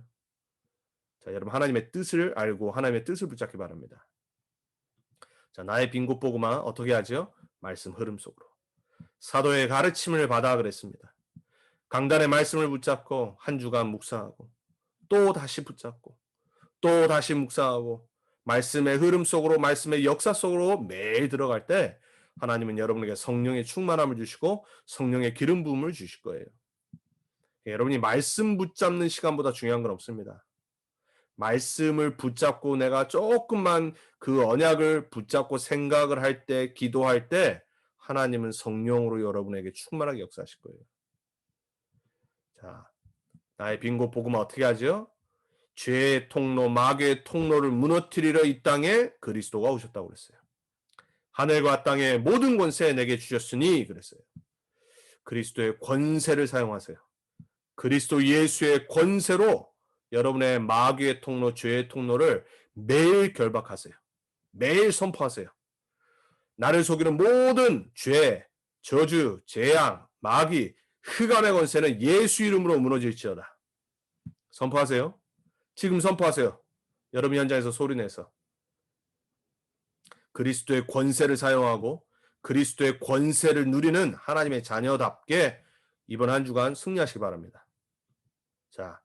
자, 여러분 하나님의 뜻을 알고 하나님의 뜻을 붙잡기 바랍니다. 자, 나의 빈 곳 보고만 어떻게 하죠? 말씀 흐름 속으로. 사도의 가르침을 받아 그랬습니다. 강단의 말씀을 붙잡고 한 주간 묵상하고 또 다시 붙잡고 또 다시 묵상하고 말씀의 흐름 속으로 말씀의 역사 속으로 매일 들어갈 때 하나님은 여러분에게 성령의 충만함을 주시고 성령의 기름 부음을 주실 거예요. 여러분이 말씀 붙잡는 시간보다 중요한 건 없습니다. 말씀을 붙잡고 내가 조금만 그 언약을 붙잡고 생각을 할 때, 기도할 때 하나님은 성령으로 여러분에게 충만하게 역사하실 거예요. 자, 나의 빈 곳 복음은 어떻게 하죠? 죄의 통로, 마귀의 통로를 무너뜨리러 이 땅에 그리스도가 오셨다고 그랬어요. 하늘과 땅의 모든 권세 내게 주셨으니 그랬어요. 그리스도의 권세를 사용하세요. 그리스도 예수의 권세로 여러분의 마귀의 통로, 죄의 통로를 매일 결박하세요. 매일 선포하세요. 나를 속이는 모든 죄, 저주, 재앙, 마귀, 흑암의 권세는 예수 이름으로 무너질지어다. 선포하세요. 지금 선포하세요. 여러분 현장에서 소리내서. 그리스도의 권세를 사용하고 그리스도의 권세를 누리는 하나님의 자녀답게 이번 한 주간 승리하시기 바랍니다. 자,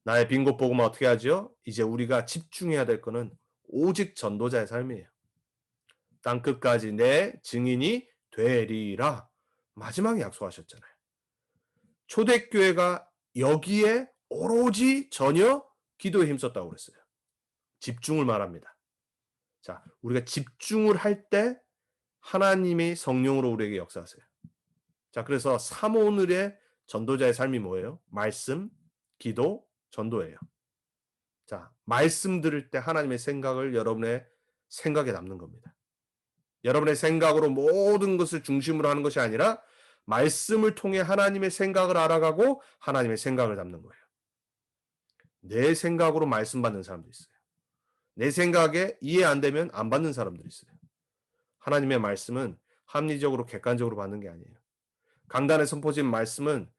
나의 빈 곳 복음은 어떻게 하죠? 이제 우리가 집중해야 될 거는 오직 전도자의 삶이에요. 땅끝까지 내 증인이 되리라. 마지막에 약속하셨잖아요. 초대교회가 여기에 오로지 전혀 기도에 힘썼다고 그랬어요. 집중을 말합니다. 자, 우리가 집중을 할 때 하나님이 성령으로 우리에게 역사하세요. 자, 그래서 3오늘의 전도자의 삶이 뭐예요? 말씀, 기도, 전도예요. 자, 말씀 들을 때 하나님의 생각을 여러분의 생각에 담는 겁니다. 여러분의 생각으로 모든 것을 중심으로 하는 것이 아니라 말씀을 통해 하나님의 생각을 알아가고 하나님의 생각을 담는 거예요. 내 생각으로 말씀 받는 사람도 있어요. 내 생각에 이해 안 되면 안 받는 사람들이 있어요. 하나님의 말씀은 합리적으로 객관적으로 받는 게 아니에요. 강단에 선포진 말씀은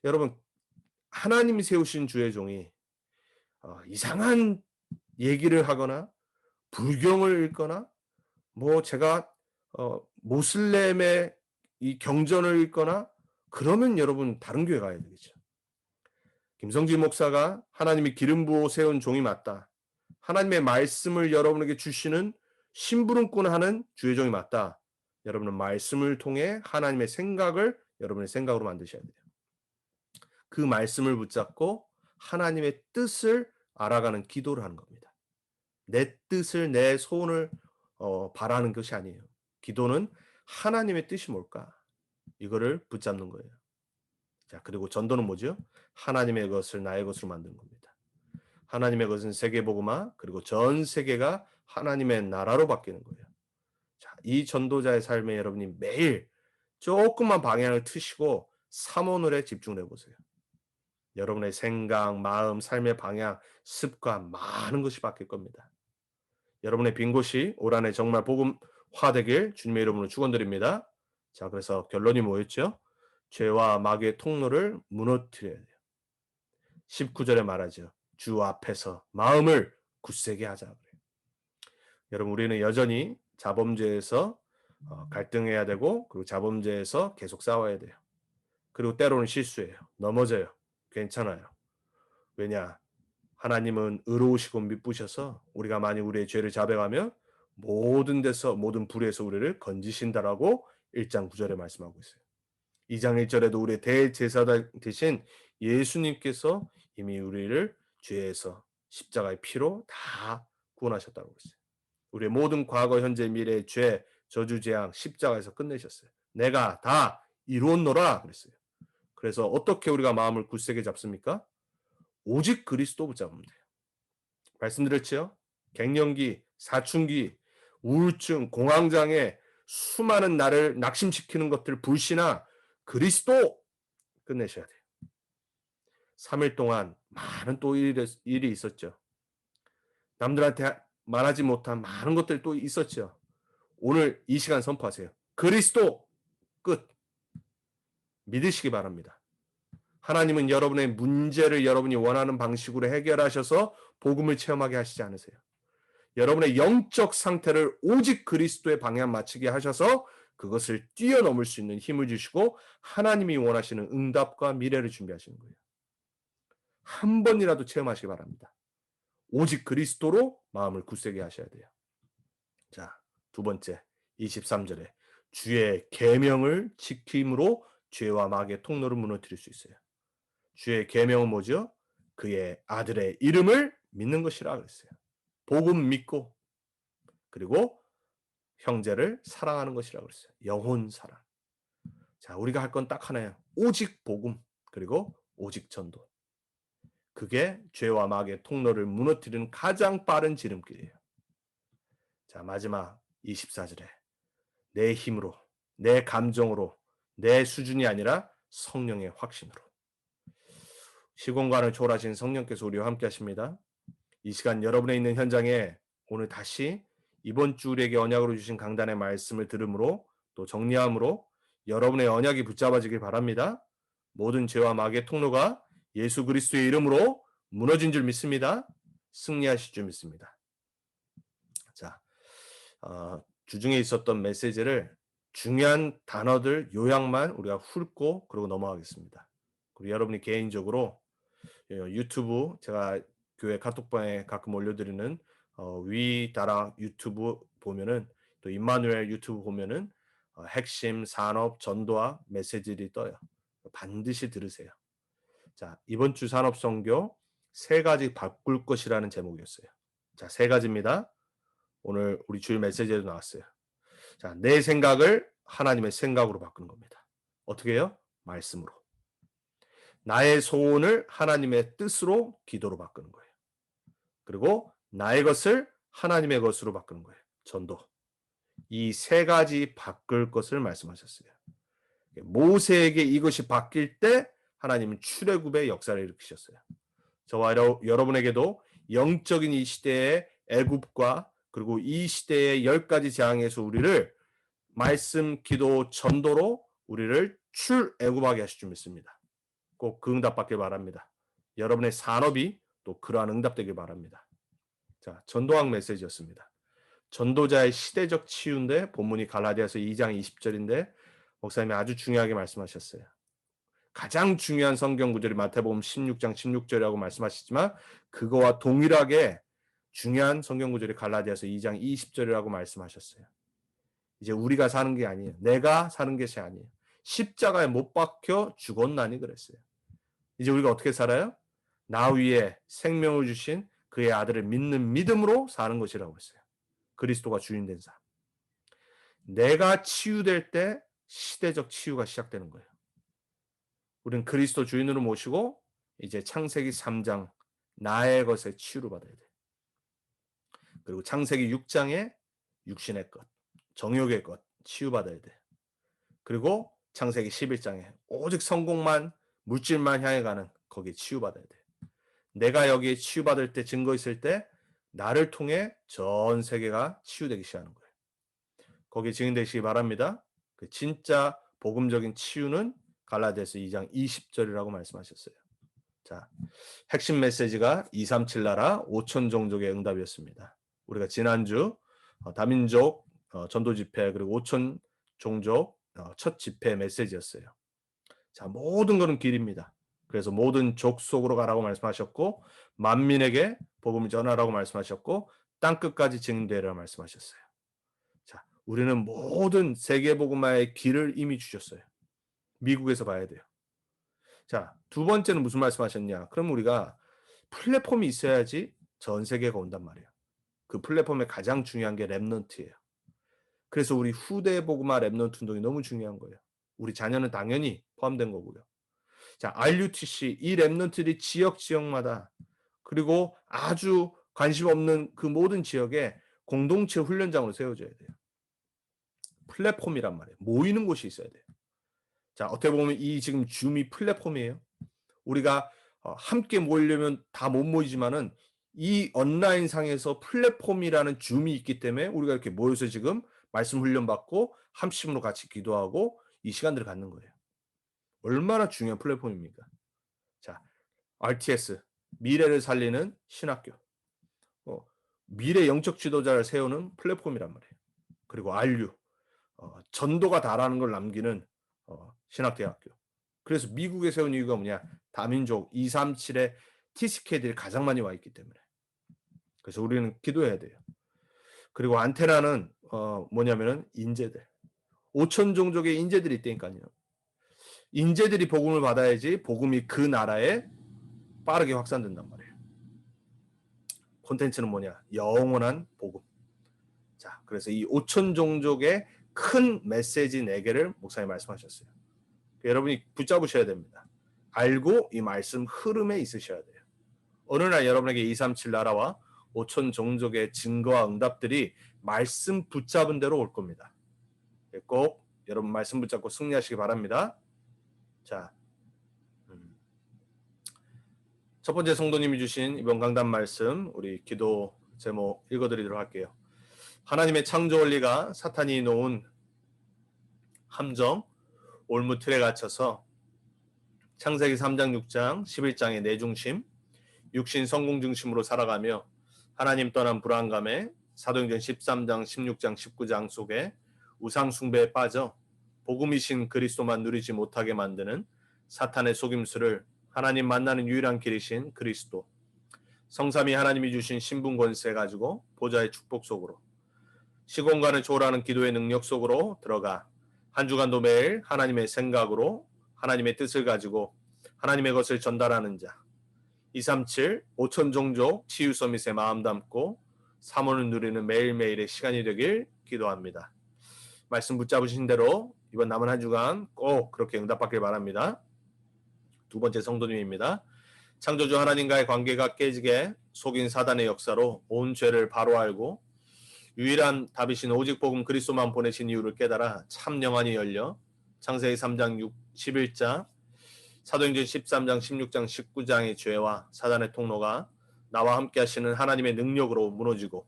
여러분 하나님이 세우신 주의 종이 이상한 얘기를 하거나 불경을 읽거나 뭐 제가 모슬렘의 이 경전을 읽거나 그러면 여러분 다른 교회 가야 되겠죠. 김성지 목사가 하나님이 기름 부어 세운 종이 맞다. 하나님의 말씀을 여러분에게 주시는 심부름꾼하는 주의 종이 맞다. 여러분은 말씀을 통해 하나님의 생각을 여러분의 생각으로 만드셔야 돼요. 그 말씀을 붙잡고 하나님의 뜻을 알아가는 기도를 하는 겁니다. 내 뜻을 내 소원을 바라는 것이 아니에요. 기도는 하나님의 뜻이 뭘까? 이거를 붙잡는 거예요. 자, 그리고 전도는 뭐죠? 하나님의 것을 나의 것으로 만드는 겁니다. 하나님의 것은 세계복음화, 그리고 전 세계가 하나님의 나라로 바뀌는 거예요. 자, 이 전도자의 삶에 여러분이 매일 조금만 방향을 트시고 삼오늘에 집중을 해보세요. 여러분의 생각, 마음, 삶의 방향, 습관 많은 것이 바뀔 겁니다. 여러분의 빈 곳이 올 한해 정말 복음화되길 주님의 이름으로 축원드립니다. 자, 그래서 결론이 뭐였죠? 죄와 마귀의 통로를 무너뜨려야 돼요. 19절에 말하죠. 주 앞에서 마음을 굳세게 하자 그래요. 여러분, 우리는 여전히 자범죄에서 갈등해야 되고, 그리고 자범죄에서 계속 싸워야 돼요. 그리고 때로는 실수해요. 넘어져요. 괜찮아요. 왜냐? 하나님은 의로우시고 미쁘셔서 우리가 만약 우리의 죄를 자백하면 모든 데서 모든 불에서 우리를 건지신다라고 1장 9절에 말씀하고 있어요. 2장 1절에도 우리의 대제사장 대신 예수님께서 이미 우리를 죄에서 십자가의 피로 다 구원하셨다고 했어요. 우리의 모든 과거, 현재, 미래의 죄, 저주, 재앙 십자가에서 끝내셨어요. 내가 다 이루었노라 그랬어요. 그래서 어떻게 우리가 마음을 굳세게 잡습니까? 오직 그리스도 붙잡으면 돼요. 말씀드렸죠? 갱년기, 사춘기, 우울증, 공황장애, 수많은 나를 낙심시키는 것들 불신하 그리스도 끝내셔야 돼요. 3일 동안 많은 또 일이 있었죠. 남들한테 말하지 못한 많은 것들이 또 있었죠. 오늘 이 시간 선포하세요. 그리스도 끝. 믿으시기 바랍니다. 하나님은 여러분의 문제를 여러분이 원하는 방식으로 해결하셔서 복음을 체험하게 하시지 않으세요. 여러분의 영적 상태를 오직 그리스도의 방향 맞추게 하셔서 그것을 뛰어넘을 수 있는 힘을 주시고 하나님이 원하시는 응답과 미래를 준비하시는 거예요. 한 번이라도 체험하시기 바랍니다. 오직 그리스도로 마음을 굳세게 하셔야 돼요. 자, 두 번째 23절에 주의 계명을 지킴으로 죄와 마귀의 통로를 무너뜨릴 수 있어요. 주의 계명은 뭐죠? 그의 아들의 이름을 믿는 것이라 그랬어요. 복음 믿고 그리고 형제를 사랑하는 것이라고 그랬어요. 영혼 사랑. 자, 우리가 할 건 딱 하나예요. 오직 복음 그리고 오직 전도. 그게 죄와 마귀의 통로를 무너뜨리는 가장 빠른 지름길이에요. 자, 마지막 24절에 내 힘으로, 내 감정으로, 내 수준이 아니라 성령의 확신으로. 시공간을 초월하신 성령께서 우리와 함께 하십니다. 이 시간 여러분의 있는 현장에 오늘 다시 이번 주 우리에게 언약으로 주신 강단의 말씀을 들음으로 또 정리함으로 여러분의 언약이 붙잡아지길 바랍니다. 모든 죄와 마귀의 통로가 예수 그리스도의 이름으로 무너진 줄 믿습니다. 승리하실 줄 믿습니다. 자, 주중에 있었던 메시지를 중요한 단어들 요약만 우리가 훑고 그러고 넘어가겠습니다. 그리고 여러분이 개인적으로 유튜브 제가 교회 카톡방에 가끔 올려드리는 위다락 유튜브 보면은 또 임마누엘 유튜브 보면은 핵심 산업 전도학 메시지들이 떠요. 반드시 들으세요. 자, 이번 주 산업 선교 세 가지 바꿀 것이라는 제목이었어요. 자, 세 가지입니다. 오늘 우리 주일 메시지에도 나왔어요. 자, 내 생각을 하나님의 생각으로 바꾸는 겁니다. 어떻게 해요? 말씀으로. 나의 소원을 하나님의 뜻으로 기도로 바꾸는 거예요. 그리고 나의 것을 하나님의 것으로 바꾸는 거예요. 전도. 이 세 가지 바꿀 것을 말씀하셨어요. 모세에게 이것이 바뀔 때 하나님은 출애굽의 역사를 일으키셨어요. 저와 여러분에게도 영적인 이 시대의 애굽과 그리고 이 시대의 10가지 재앙에서 우리를 말씀, 기도, 전도로 우리를 출애굽하게 하실 줄 믿습니다. 꼭 그 응답 받길 바랍니다. 여러분의 산업이 또 그러한 응답 되길 바랍니다. 자, 전도학 메시지였습니다. 전도자의 시대적 치유인데 본문이 갈라디아서 2장 20절인데 목사님이 아주 중요하게 말씀하셨어요. 가장 중요한 성경 구절이 마태복음 16장 16절이라고 말씀하시지만 그거와 동일하게 중요한 성경 구절이 갈라디아서 2장 20절이라고 말씀하셨어요. 이제 우리가 사는 게 아니에요. 내가 사는 것이 아니에요. 십자가에 못 박혀 죽었나니 그랬어요. 이제 우리가 어떻게 살아요? 나 위에 생명을 주신 그의 아들을 믿는 믿음으로 사는 것이라고 했어요. 그리스도가 주인 된 삶. 내가 치유될 때 시대적 치유가 시작되는 거예요. 우리는 그리스도 주인으로 모시고 이제 창세기 3장 나의 것에 치유를 받아야 돼. 그리고 창세기 6장에 육신의 것, 정욕의 것 치유받아야 돼. 그리고 창세기 11장에 오직 성공만 물질만 향해 가는 거기에 치유받아야 돼. 내가 여기에 치유받을 때 증거 있을 때 나를 통해 전 세계가 치유되기 시작하는 거예요. 거기에 증인되시기 바랍니다. 그 진짜 복음적인 치유는 갈라디아서 2장 20절이라고 말씀하셨어요. 자, 핵심 메시지가 237 나라 5천 종족의 응답이었습니다. 우리가 지난주 다민족 전도 집회 그리고 5천 종족 첫 집회 메시지였어요. 자, 모든 것은 길입니다. 그래서 모든 족속으로 가라고 말씀하셨고 만민에게 복음을 전하라고 말씀하셨고 땅끝까지 증인되리라고 말씀하셨어요. 자, 우리는 모든 세계 복음화의 길을 이미 주셨어요. 미국에서 봐야 돼요. 자, 두 번째는 무슨 말씀하셨냐? 그럼 우리가 플랫폼이 있어야지 전 세계가 온단 말이에요. 그 플랫폼의 가장 중요한 게 랩넌트예요. 그래서 우리 후대 복음화 랩넌트 운동이 너무 중요한 거예요. 우리 자녀는 당연히 포함된 거고요. 자, RUTC 이 랩넌트들이 지역마다 그리고 아주 관심 없는 그 모든 지역에 공동체 훈련장으로 세워져야 돼요. 플랫폼이란 말이에요. 모이는 곳이 있어야 돼요. 자, 어떻게 보면 이 지금 줌이 플랫폼이에요. 우리가 함께 모이려면 다 못 모이지만은 이 온라인 상에서 플랫폼이라는 줌이 있기 때문에 우리가 이렇게 모여서 지금 말씀 훈련 받고 함심으로 같이 기도하고 이 시간들을 갖는 거예요. 얼마나 중요한 플랫폼입니까? 자, RTS 미래를 살리는 신학교, 미래 영적 지도자를 세우는 플랫폼이란 말이에요. 그리고 RU 전도가 다라는 걸 남기는 신학대학교. 그래서 미국에 세운 이유가 뭐냐? 다민족 237의 TCK들이 가장 많이 와 있기 때문에. 그래서 우리는 기도해야 돼요. 그리고 안테나는 뭐냐면은 인재들. 5천 종족의 인재들이 있다니까요. 인재들이 복음을 받아야지 복음이 그 나라에 빠르게 확산된단 말이에요. 콘텐츠는 뭐냐? 영원한 복음. 자, 그래서 이 5천 종족의 큰 메시지 4개를 목사님 말씀하셨어요. 여러분이 붙잡으셔야 됩니다. 알고 이 말씀 흐름에 있으셔야 돼요. 어느 날 여러분에게 237 나라와 5천 종족의 증거와 응답들이 말씀 붙잡은 대로 올 겁니다. 꼭 여러분 말씀 붙잡고 승리하시기 바랍니다. 자, 첫 번째 성도님이 주신 이번 강단 말씀 우리 기도 제목 읽어드리도록 할게요. 하나님의 창조 원리가 사탄이 놓은 함정 올무 틀에 갇혀서 창세기 3장 6장 11장의 내중심 육신 성공 중심으로 살아가며 하나님 떠난 불안감에 사도행전 13장 16장 19장 속에 우상 숭배에 빠져 복음이신 그리스도만 누리지 못하게 만드는 사탄의 속임수를 하나님 만나는 유일한 길이신 그리스도 성삼위 하나님이 주신 신분 권세 가지고 보좌의 축복 속으로 시공간을 초월하는 기도의 능력 속으로 들어가 한 주간도 매일 하나님의 생각으로 하나님의 뜻을 가지고 하나님의 것을 전달하는 자 237 5천 종족 치유 서밋에 마음 담고 사모를 누리는 매일매일의 시간이 되길 기도합니다. 말씀 붙잡으신 대로 이번 남은 한 주간 꼭 그렇게 응답받길 바랍니다. 두 번째 성도님입니다. 창조주 하나님과의 관계가 깨지게 속인 사단의 역사로 온 죄를 바로 알고 유일한 답이신 오직 복음 그리스도만 보내신 이유를 깨달아 참 영안이 열려 창세기 3장 11장 사도행전 13장 16장 19장의 죄와 사단의 통로가 나와 함께 하시는 하나님의 능력으로 무너지고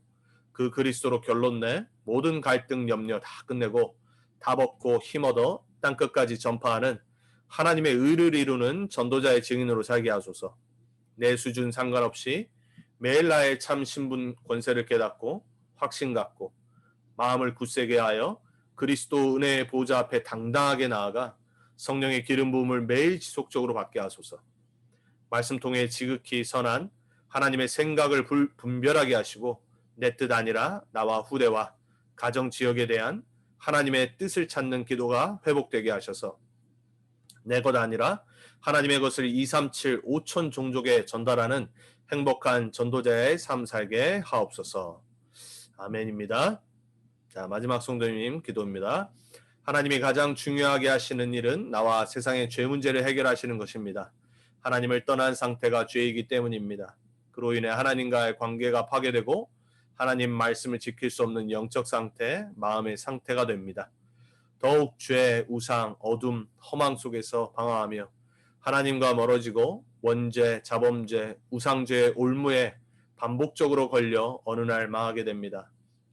그 그리스도로 결론 내 모든 갈등 염려 다 끝내고 다 벗고 힘얻어 땅끝까지 전파하는 하나님의 의를 이루는 전도자의 증인으로 살게 하소서. 내 수준 상관없이 매일 나의 참 신분 권세를 깨닫고 확신 갖고 마음을 굳세게 하여 그리스도 은혜의 보좌 앞에 당당하게 나아가 성령의 기름 부음을 매일 지속적으로 받게 하소서. 말씀 통해 지극히 선한 하나님의 생각을 분별하게 하시고 내 뜻 아니라 나와 후대와 가정 지역에 대한 하나님의 뜻을 찾는 기도가 회복되게 하셔서 내 것 아니라 하나님의 것을 237 5천 종족에 전달하는 행복한 전도자의 삶 살게 하옵소서. 아멘입니다. 자, 마지막 성도님 기도입니다. 하나님이 가장 중요하게 하시는 일은 나와 세상의 죄 문제를 해결하시는 것입니다. 하나님을 떠난 상태가 죄이기 때문입니다. 그로 인해 하나님과의 관계가 파괴되고 하나님 말씀을 지킬 수 없는 영적 상태, 마음의 상태가 됩니다. 더욱 죄, 우상, 어둠, 허망 속에서 방황하며 하나님과 멀어지고 원죄, 자범죄, 우상죄의 올무에 반복적으로 걸려 어느 날 망하게 됩니다.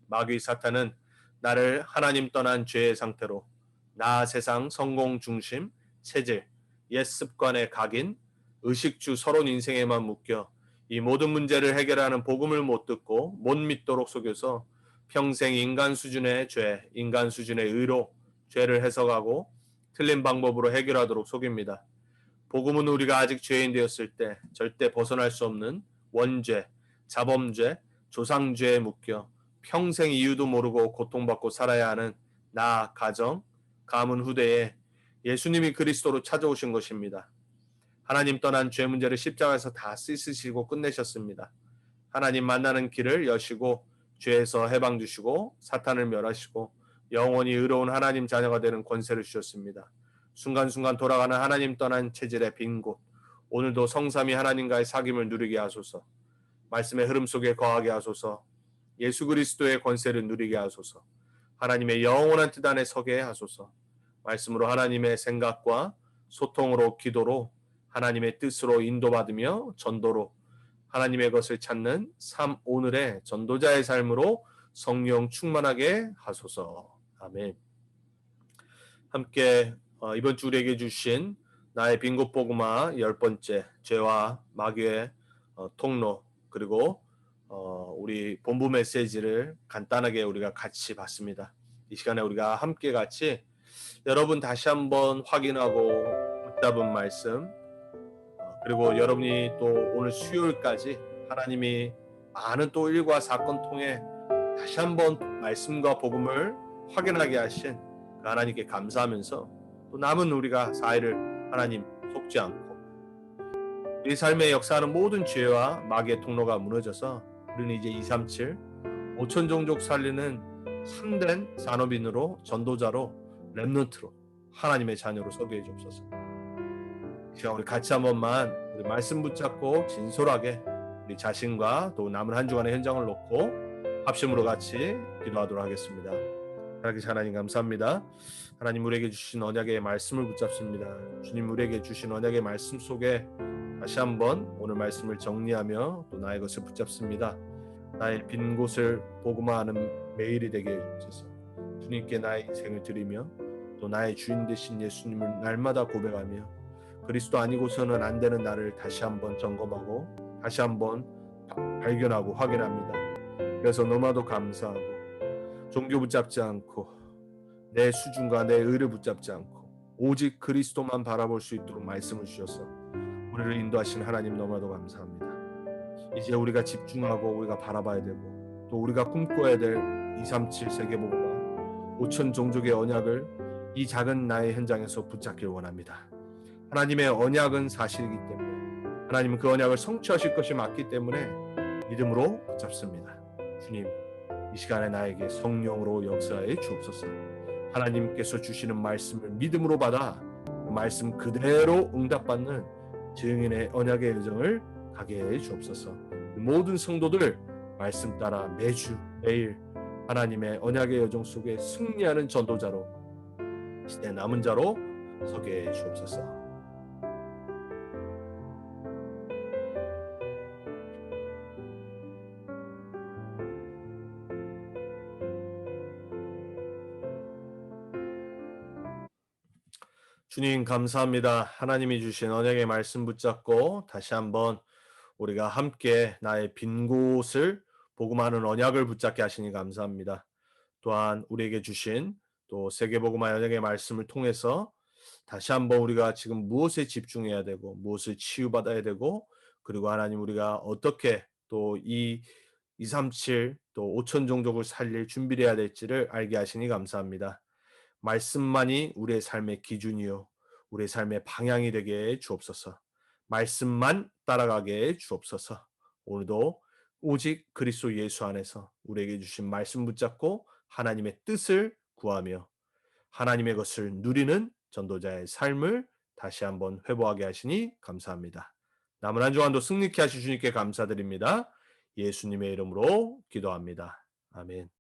마귀 사탄은 나를 하나님 떠난 죄의 상태로 나 세상 성공 중심, 체질, 옛 습관에 각인, 의식주 서론 인생에만 묶여 이 모든 문제를 해결하는 복음을 못 듣고 못 믿도록 속여서 평생 인간 수준의 죄, 인간 수준의 의로 죄를 해석하고 틀린 방법으로 해결하도록 속입니다. 복음은 우리가 아직 죄인 되었을 때 절대 벗어날 수 없는 원죄, 자범죄, 조상죄에 묶여 평생 이유도 모르고 고통받고 살아야 하는 나, 가정, 가문 후대에 예수님이 그리스도로 찾아오신 것입니다. 하나님 떠난 죄 문제를 십자가에서 다 씻으시고 끝내셨습니다. 하나님 만나는 길을 여시고 죄에서 해방 주시고 사탄을 멸하시고 영원히 의로운 하나님 자녀가 되는 권세를 주셨습니다. 순간순간 돌아가는 하나님 떠난 체질의 빈 곳, 오늘도 성삼위 하나님과의 사귐을 누리게 하소서. 말씀의 흐름 속에 거하게 하소서. 예수 그리스도의 권세를 누리게 하소서. 하나님의 영원한 뜻 안에 서게 하소서. 말씀으로 하나님의 생각과 소통으로 기도로 하나님의 뜻으로 인도받으며 전도로 하나님의 것을 찾는 삶 오늘의 전도자의 삶으로 성령 충만하게 하소서. 아멘. 함께 이번 주 우리에게 주신 나의 빈곳 복음화 10번째 죄와 마귀의 통로 그리고 우리 본부 메시지를 간단하게 우리가 같이 봤습니다. 이 시간에 우리가 함께 같이 여러분 다시 한번 확인하고 붙잡은 말씀 그리고 여러분이 또 오늘 수요일까지 하나님이 많은 또 일과 사건 통해 다시 한번 말씀과 복음을 확인하게 하신 그 하나님께 감사하면서 또 남은 우리가 4일을 하나님 속지 않고 우리 삶에 역사하는 모든 죄와 마귀의 통로가 무너져서 우리는 이제 237 5천 종족 살리는 참된 산업인으로 전도자로 렘넌트로 하나님의 자녀로 서게 해주옵소서. 시간 우리 같이 한 번만 우리 말씀 붙잡고 진솔하게 우리 자신과 또 남은 한 주간의 현장을 놓고 합심으로 같이 기도하도록 하겠습니다. 하나님 감사합니다. 하나님 우리에게 주신 언약의 말씀을 붙잡습니다. 주님 우리에게 주신 언약의 말씀 속에 다시 한번 오늘 말씀을 정리하며 또 나의 것을 붙잡습니다. 나의 빈 곳을 복음화하는 매일이 되게 해주셔서 주님께 나의 인생을 드리며 또 나의 주인 되신 예수님을 날마다 고백하며 그리스도 아니고서는 안 되는 나를 다시 한번 점검하고 다시 한번 발견하고 확인합니다. 그래서 너무나도 감사하고 종교 붙잡지 않고 내 수준과 내 의를 붙잡지 않고 오직 그리스도만 바라볼 수 있도록 말씀을 주셔서 우리를 인도하신 하나님 너무나도 감사합니다. 이제 우리가 집중하고 우리가 바라봐야 되고 또 우리가 꿈꿔야 될 237 세계복음화 5천 종족의 언약을 이 작은 나의 현장에서 붙잡길 원합니다. 하나님의 언약은 사실이기 때문에 하나님은 그 언약을 성취하실 것이 맞기 때문에 믿음으로 붙잡습니다. 주님 이 시간에 나에게 성령으로 역사해 주옵소서. 하나님께서 주시는 말씀을 믿음으로 받아 그 말씀 그대로 응답받는 증인의 언약의 여정을 가게 해 주옵소서. 모든 성도들 말씀 따라 매주 매일 하나님의 언약의 여정 속에 승리하는 전도자로 시대 남은 자로 서게 해 주옵소서. 주님 감사합니다. 하나님이 주신 언약의 말씀 붙잡고 다시 한번 우리가 함께 나의 빈 곳을 복음하는 언약을 붙잡게 하시니 감사합니다. 또한 우리에게 주신 또 세계복음화 언약의 말씀을 통해서 다시 한번 우리가 지금 무엇에 집중해야 되고 무엇을 치유받아야 되고 그리고 하나님 우리가 어떻게 또 이 237 또 5천 종족을 살릴 준비를 해야 될지를 알게 하시니 감사합니다. 말씀만이 우리의 삶의 기준이요 우리의 삶의 방향이 되게 주옵소서. 말씀만 따라가게 주옵소서. 오늘도 오직 그리스도 예수 안에서 우리에게 주신 말씀 붙잡고 하나님의 뜻을 구하며 하나님의 것을 누리는 전도자의 삶을 다시 한번 회복하게 하시니 감사합니다. 남은 한 주간도 승리케 하실 주님께 감사드립니다. 예수님의 이름으로 기도합니다. 아멘.